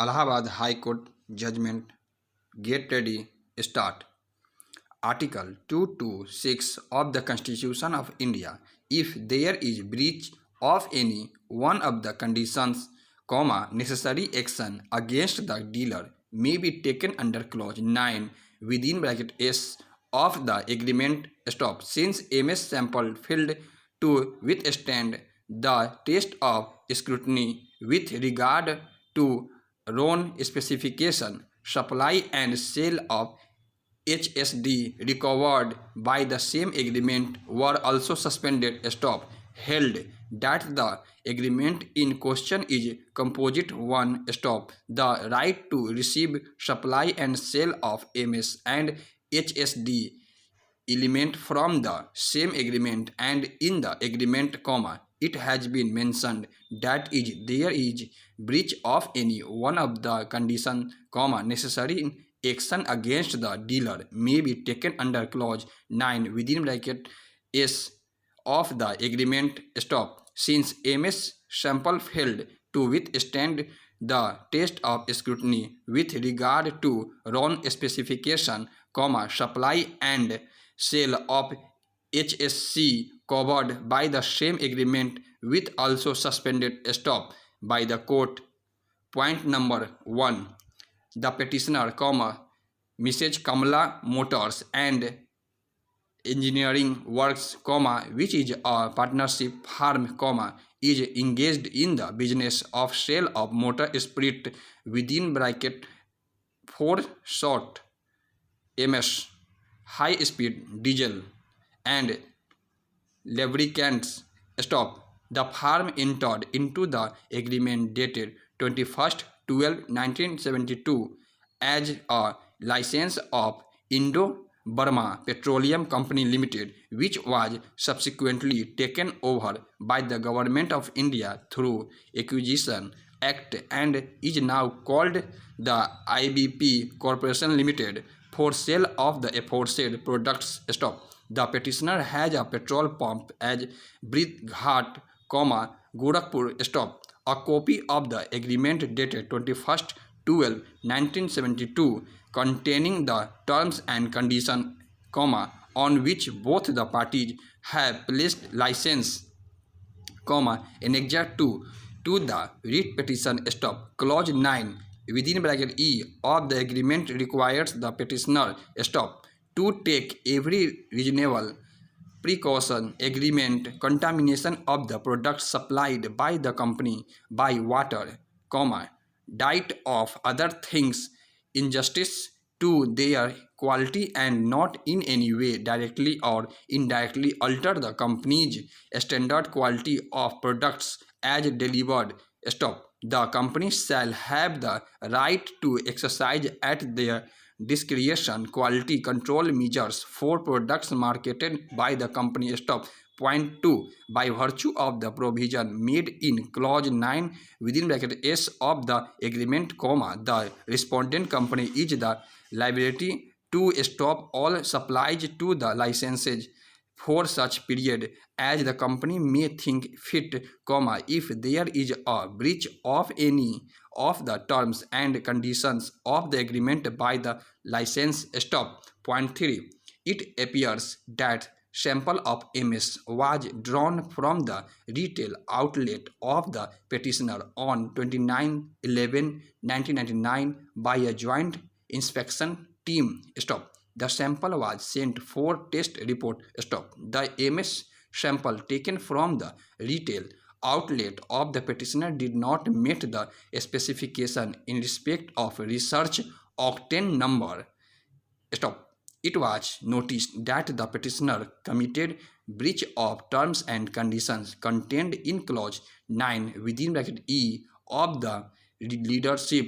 Allahabad High Court judgment. Get ready, start. Article 226 of the Constitution of India. If there is breach of any one of the conditions, necessary action against the dealer may be taken under clause 9 within bracket S of the agreement. Stop. Since MS sample failed to withstand the test of scrutiny with regard to RON specification, supply and sale of HSD recovered by the same agreement were also suspended. Stop. Held that the agreement in question is composite 1. Stop. The right to receive, supply and sale of MS and HSD element from the same agreement, and in the agreement, it has been mentioned that there is breach of any one of the conditions, necessary action against the dealer may be taken under clause 9 within bracket S of the agreement. Stop. Since MS sample failed to withstand the test of scrutiny with regard to RON specification, supply and sale of HSC covered by the same agreement with also suspended. Stop. By the court. Point number 1. The petitioner, Mrs. Kamala Motors and Engineering Works, which is a partnership firm, is engaged in the business of sale of motor spirit within bracket 4 short MS, high speed diesel and lubricants. Stop. The firm entered into the agreement dated 21st 12 1972 as a license of Indo-Burma Petroleum Company Limited, which was subsequently taken over by the Government of India through Acquisition Act and is now called the IBP Corporation Limited, for sale of the aforesaid products. Stop. The petitioner has a petrol pump at Bridghat, Gorakhpur. Stop. A copy of the agreement dated 21st 12 1972 containing the terms and conditions, on which both the parties have placed license, annexure 2 to the writ petition. Stop. Clause 9 within bracket E of the agreement requires the petitioner, stop, to take every reasonable precaution agreement contamination of the products supplied by the company by water, diet of other things, injustice to their quality, and not in any way directly or indirectly alter the company's standard quality of products as delivered. Stop. The company shall have the right to exercise at their discretion quality control measures for products marketed by the company. Stop. Point 2. By virtue of the provision made in clause 9 within bracket S of the agreement, the respondent company is the liability to stop all supplies to the licenses for such period as the company may think fit, if there is a breach of any of the terms and conditions of the agreement by the license. Stop. Point 3. It appears that sample of MS was drawn from the retail outlet of the petitioner on 29/11/1999 by a joint inspection team. Stop. The sample was sent for test report. Stop. The MS sample taken from the retail outlet of the petitioner did not meet the specification in respect of research octane number. Stop. It was noticed that the petitioner committed breach of terms and conditions contained in clause 9 within bracket E of the leadership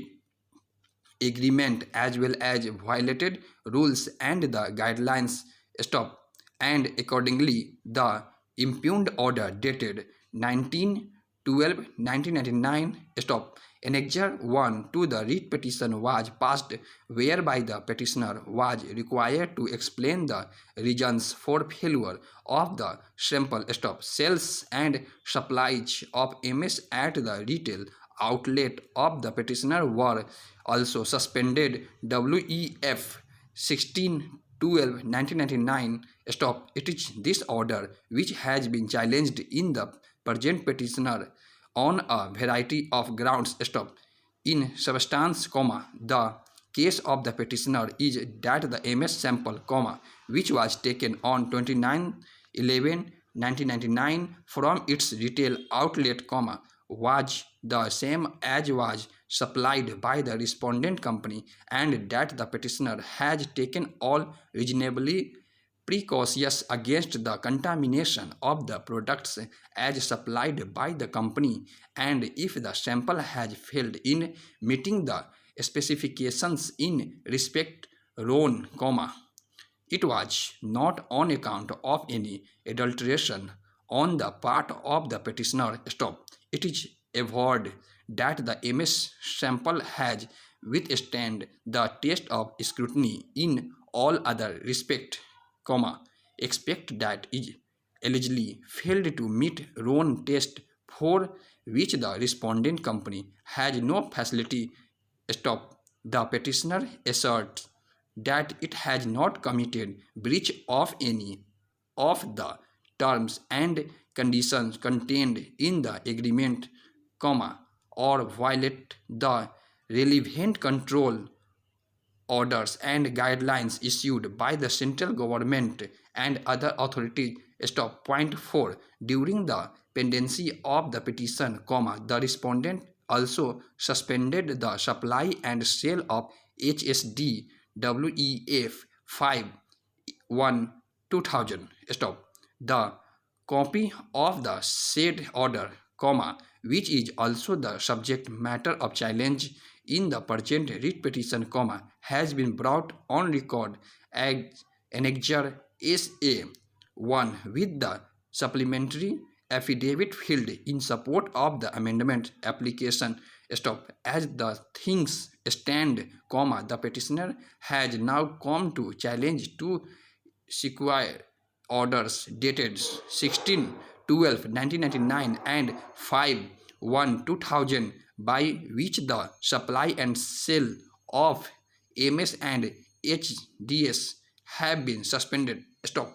agreement, as well as violated rules and the guidelines. Stop. And accordingly, the impugned order dated 19/12/1999, stop, annexure 1 to the writ petition was passed, whereby the petitioner was required to explain the reasons for failure of the sample, stop, sales and supplies of MS at the retail outlet of the petitioner were also suspended. WEF 16/12/1999 stop. It is this order which has been challenged in the present petitioner on a variety of grounds. Stop. In substance, the case of the petitioner is that the MS sample, which was taken on 29/11/1999 from its retail outlet, was the same as was supplied by the respondent company, and that the petitioner has taken all reasonably precautions against the contamination of the products as supplied by the company, and if the sample has failed in meeting the specifications in respect known, it was not on account of any adulteration on the part of the petitioner. Stop. It is averred that the MS sample has withstand the test of scrutiny in all other respect, except that it allegedly failed to meet Roan test, for which the respondent company has no facility. Stop. The petitioner asserts that it has not committed breach of any of the terms and conditions contained in the agreement, or violate the relevant control orders and guidelines issued by the central government and other authorities. Stop. Point 4. During the pendency of the petition, the respondent also suspended the supply and sale of HSD WEF 5/1/2000. Stop. The copy of the said order, which is also the subject matter of challenge in the present writ petition, has been brought on record as Annexure SA 1 with the supplementary affidavit filed in support of the amendment application. Stop. As the things stand, the petitioner has now come to challenge two sequential orders dated 16/12/1999 and 5/1/2000, by which the supply and sale of MS and HDS have been suspended. Stop.